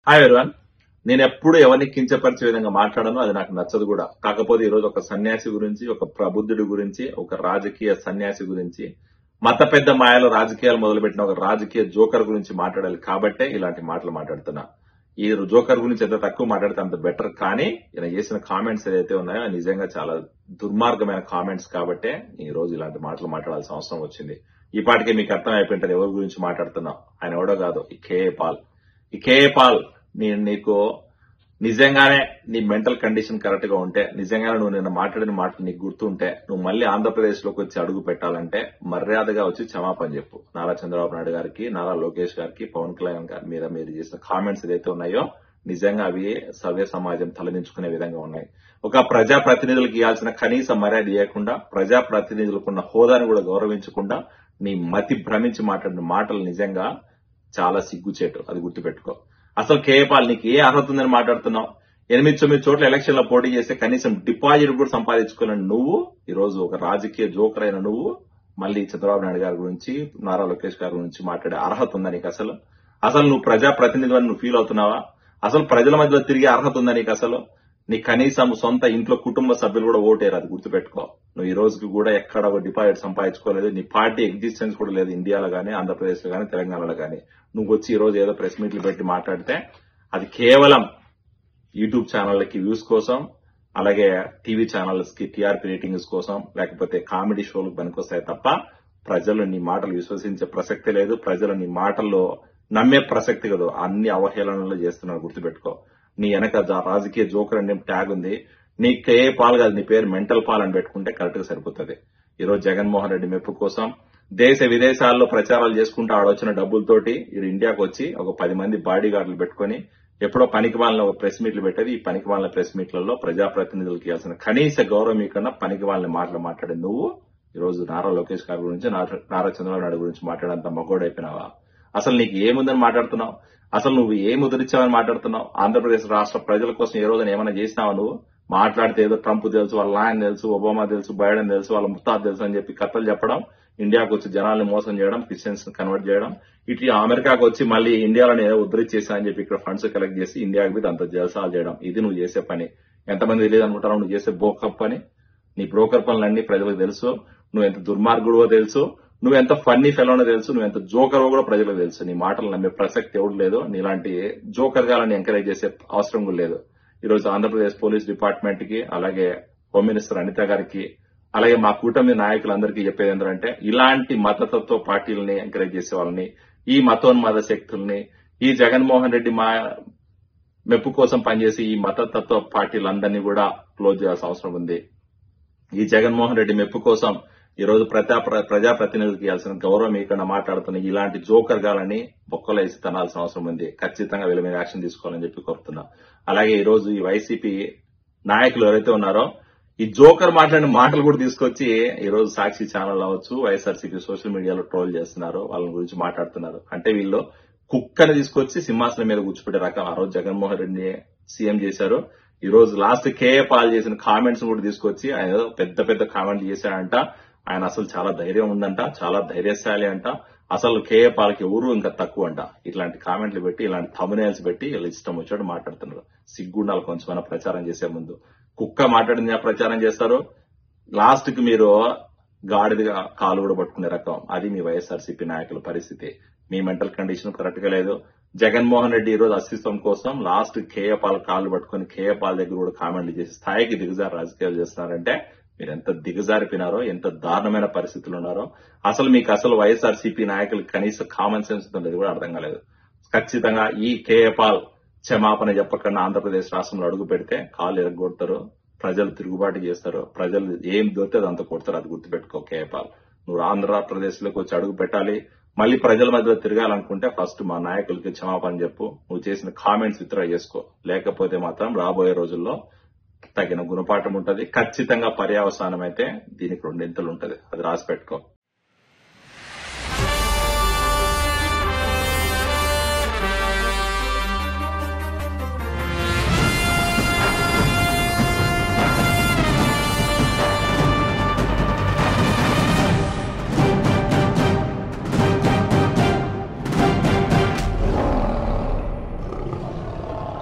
Hi everyone. నేను ఎప్పుడు ఎవరిని కించపరిచే విధంగా మాట్లాడను, అది నాకు నచ్చదు కూడా. కాకపోతే ఈ రోజు ఒక సన్యాసి గురించి, ఒక ప్రబుద్ధుడి గురించి, ఒక రాజకీయ సన్యాసి గురించి, మత పెద్ద మాయలో రాజకీయాలు మొదలుపెట్టిన ఒక రాజకీయ జోకర్ గురించి మాట్లాడాలి కాబట్టే ఇలాంటి మాటలు మాట్లాడుతున్నా. ఈ జోకర్ గురించి ఎంత తక్కువ మాట్లాడితే అంత బెటర్. కానీ ఈయన చేసిన కామెంట్స్ ఏదైతే ఉన్నాయో అవి నిజంగా చాలా దుర్మార్గమైన కామెంట్స్ కాబట్టే ఈ రోజు ఇలాంటి మాటలు మాట్లాడాల్సిన అవసరం వచ్చింది. ఈ పాటికే మీకు అర్థం అయిపోయింటది ఎవరి గురించి మాట్లాడుతున్నాం. ఆయన ఎవడో కాదు, ఈ కేఏ పాల్. ఈ కేఏ పాల్ నేను నీకు నిజంగానే నీ మెంటల్ కండిషన్ కరెక్ట్ గా ఉంటే, నిజంగానే నువ్వు నిన్న మాట్లాడిన మాటలు నీకు గుర్తుంటే, నువ్వు మళ్ళీ ఆంధ్రప్రదేశ్ లోకి వచ్చి అడుగు పెట్టాలంటే మర్యాదగా వచ్చి క్షమాపణ చెప్పు. నారా చంద్రబాబు నాయుడు గారికి, నారా లోకేష్ గారికి, పవన్ కళ్యాణ్ గారి మీద మీరు చేసిన కామెంట్స్ ఏదైతే ఉన్నాయో నిజంగా అవి సవ్య సమాజం తలదించుకునే విధంగా ఉన్నాయి. ఒక ప్రజాప్రతినిధులకు ఇవ్వాల్సిన కనీస మర్యాద ఇవ్వకుండా, ప్రజాప్రతినిధులకున్న హోదాను కూడా గౌరవించకుండా నీ మతి భ్రమించి మాట్లాడిన మాటలు నిజంగా చాలా సిగ్గుచేటు. అది గుర్తుపెట్టుకో. అసలు కేఏ పాల్ నీకు ఏ అర్హత ఉందని మాట్లాడుతున్నావు? 8-9 చోట్ల ఎలక్షన్ లో పోటీ చేస్తే కనీసం డిపాజిట్ కూడా సంపాదించుకోలేని నువ్వు ఈ రోజు ఒక రాజకీయ జోకర్ అయిన నువ్వు మళ్ళీ చంద్రబాబు నాయుడు గారి గురించి, నారా లోకేష్ గారి గురించి మాట్లాడే అర్హత ఉందా నీకు? అసలు నువ్వు ప్రజాప్రతినిధి అని నువ్వు ఫీల్ అవుతున్నావా? అసలు ప్రజల మధ్యలో తిరిగే అర్హత ఉందా నీకు? నీ కనీసం సొంత ఇంట్లో కుటుంబ సభ్యులు కూడా ఓటేరు. అది గుర్తుపెట్టుకో. నువ్వు ఈ రోజుకి కూడా ఎక్కడ ఒక డిపాజిట్ సంపాదించుకోలేదు. నీ పార్టీ ఎగ్జిస్టెన్స్ కూడా లేదు ఇండియాలో గానీ, ఆంధ్రప్రదేశ్ లో గానీ, తెలంగాణలో గానీ. నువ్వు వచ్చి ఈ రోజు ఏదో ప్రెస్ మీట్లు పెట్టి మాట్లాడితే అది కేవలం యూట్యూబ్ ఛానళ్లకి వ్యూస్ కోసం, అలాగే టీవీ ఛానల్స్ కి టీఆర్పీ రేటింగ్స్ కోసం, లేకపోతే కామెడీ షోలకు పనికొస్తాయి తప్ప ప్రజలు నీ మాటలు విశ్వసించే ప్రసక్తి లేదు. ప్రజలు నీ మాటల్లో నమ్మే ప్రసక్తి కదా. అన్ని అవహేళనలు చేస్తున్నారు. గుర్తుపెట్టుకో. నీ వెనక రాజకీయ జోకర్ అనే ట్యాగ్ ఉంది. నీ కేఏ పాల్ కాదు, నీ పేరు మెంటల్ పాల్ అని పెట్టుకుంటే కరెక్ట్ గా సరిపోతుంది. ఈ రోజు జగన్మోహన్ రెడ్డి మెప్పు కోసం దేశ విదేశాల్లో ప్రచారాలు చేసుకుంటూ ఆడొచ్చిన డబ్బులతోటి ఈ ఇండియాకు వచ్చి ఒక 10 మంది బాడీ గార్డులు పెట్టుకుని ఎప్పుడో పనికిమాలిన ఒక ప్రెస్ మీట్లు పెట్టేది. ఈ పనికిమాలిన ప్రెస్ మీట్లలో ప్రజాప్రతినిధులకు ఇవ్వాల్సిన కనీస గౌరవం మీకన్నా పనికిమాలిన మాటలు మాట్లాడే నువ్వు ఈ రోజు నారా లోకేష్ గారి గురించి, నారా చంద్రబాబు నాయుడు గురించి మాట్లాడేంత మగోడైపోయినావా? అసలు నీకు ఏముందని మాట్లాడుతున్నావు? అసలు నువ్వు ఏం ఉదరించావని మాట్లాడుతున్నావు? ఆంధ్రప్రదేశ్ రాష్ట్ర ప్రజల కోసం ఏ రోజున ఏమైనా చేసినావా నువ్వు? మాట్లాడితే ఏదో ట్రంప్ తెలుసు, వాళ్ళ ఆయన తెలుసు, ఒబామా తెలుసు, బైడెన్ తెలుసు, వాళ్ళ ముత్తాద్ తెలుసు అని చెప్పి కథలు చెప్పడం, ఇండియాకు వచ్చి జనాల్ని మోసం చేయడం, క్రిస్టియన్స్ కన్వర్ట్ చేయడం, ఇట్లా అమెరికాకు వచ్చి మళ్ళీ ఇండియాలోనే ఏదో ఉద్ధరించేసా అని చెప్పి ఇక్కడ ఫండ్స్ కలెక్ట్ చేసి ఇండియాకి మీద అంత జలసాలు చేయడం, ఇది నువ్వు చేసే పని. ఎంతమంది తెలియదు అనుకుంటారో నువ్వు చేసే బ్రోకర్ పని. నీ బ్రోకర్ పనులన్నీ ప్రజలకు తెలుసు. నువ్వు ఎంత దుర్మార్గుడో తెలుసు, నువ్వు ఎంత ఫన్నీ ఫెలోనో తెలుసు, నువ్వు ఎంత జోకరో కూడా ప్రజలకు తెలుసు. నీ మాటలు నమ్మే ప్రసక్తి ఎవడు లేదు. నీలాంటి జోకర్ గాలని ఎంకరేజ్ చేసే అవసరం కూడా లేదు. ఈ రోజు ఆంధ్రప్రదేశ్ పోలీస్ డిపార్ట్మెంట్ కి, అలాగే హోమ్ మినిస్టర్ అనిత గారికి, అలాగే మా కూటమి నాయకులందరికీ చెప్పేది ఏంటంటే, ఇలాంటి మతతత్వ పార్టీలని ఎంకరేజ్ చేసే వాళ్ళని, ఈ మతోన్మాద శక్తుల్ని, ఈ జగన్మోహన్ రెడ్డి మెప్పు కోసం పనిచేసి ఈ మతతత్వ పార్టీలందరినీ కూడా క్లోజ్ చేయాల్సిన అవసరం ఉంది. ఈ జగన్మోహన్ రెడ్డి మెప్పు కోసం ఈ రోజు ప్రజాప్రతినిధులకు ఇవ్వాల్సిన గౌరవం ఇక్కడ మాట్లాడుతున్న ఇలాంటి జోకర్ గాలని బొక్కలు వేసి తనాల్సిన అవసరం ఉంది. ఖచ్చితంగా వీళ్ళ మీద యాక్షన్ తీసుకోవాలని చెప్పి కోరుతున్నా. అలాగే ఈ రోజు ఈ వైసీపీ నాయకులు ఎవరైతే ఉన్నారో ఈ జోకర్ మాట్లాడిన మాటలు కూడా తీసుకొచ్చి ఈ రోజు సాక్షి ఛానల్ అవ్వచ్చు, వైఎస్ఆర్సీపీ సోషల్ మీడియాలో ట్రోల్ చేస్తున్నారు, వాళ్ళ గురించి మాట్లాడుతున్నారు. అంటే వీళ్ళు కుక్కని తీసుకొచ్చి సింహాసనం మీద కూర్చోబెట్టే రకం. ఆ రోజు జగన్మోహన్ రెడ్డిని సీఎం చేశారు. ఈ రోజు లాస్ట్ కేఏ పాల్ చేసిన కామెంట్స్ కూడా తీసుకొచ్చి ఆయన పెద్ద పెద్ద కామెంట్లు చేశాడంట. ఆయన అసలు చాలా ధైర్యం ఉందంట, చాలా ధైర్యశాలి అంట. అసలు కేఏ పాల్కి ఎవరు ఇంకా తక్కువ అంట. ఇట్లాంటి కామెంట్లు పెట్టి, ఇలాంటి థంబ్నెయిల్స్ పెట్టి వీళ్ళు ఇష్టం వచ్చాడు మాట్లాడుతున్నారు. సిగ్గుండాలి కొంచెమైనా ప్రచారం చేసే ముందు. కుక్క మాట్లాడింది ప్రచారం చేస్తారు, లాస్ట్ కి మీరు గాడిదిగా కాలు కూడా పట్టుకునే రకం. అది మీ వైఎస్ఆర్సీపీ నాయకుల పరిస్థితి. మీ మెంటల్ కండిషన్ కరెక్ట్ గా లేదు. జగన్మోహన్ రెడ్డి ఈ రోజు అస్తిత్వం కోసం లాస్ట్ కేఏ పాల్ కాళ్ళు పట్టుకుని కేఏ పాల్ దగ్గర కూడా కామెంట్లు చేసి స్థాయికి దిగజారు రాజకీయాలు చేస్తున్నారంటే మీరు ఎంత దిగజారిపోయినారో, ఎంత దారుణమైన పరిస్థితులు ఉన్నారో. అసలు వైఎస్ఆర్సీపీ నాయకులకు కనీస కామన్ సెన్స్ ఉండేది కూడా అర్థం కాలేదు. ఖచ్చితంగా ఈ కేఏ పాల్ క్షమాపణ చెప్పకుండా ఆంధ్రప్రదేశ్ రాష్ట్రంలో అడుగు పెడితే కాళ్ళు ఎరగొడతారు, ప్రజలు తిరుగుబాటు చేస్తారు, ప్రజలు ఏం దొరికితే అదంతా కొడతారు. అది గుర్తుపెట్టుకో కేఏ పాల్. నువ్వు ఆంధ్రప్రదేశ్ లోకి వచ్చి అడుగు పెట్టాలి, మళ్ళీ ప్రజల మధ్యలో తిరగాలనుకుంటే ఫస్ట్ మా నాయకులకి క్షమాపణ చెప్పు. నువ్వు చేసిన కామెంట్స్ విత్డ్రా చేసుకో. లేకపోతే మాత్రం రాబోయే రోజుల్లో తగిన గుణపాఠం ఉంటది. ఖచ్చితంగా పర్యవసానం అయితే దీనికి 2 ఇంతలు ఉంటది. అది రాసి పెట్టుకో.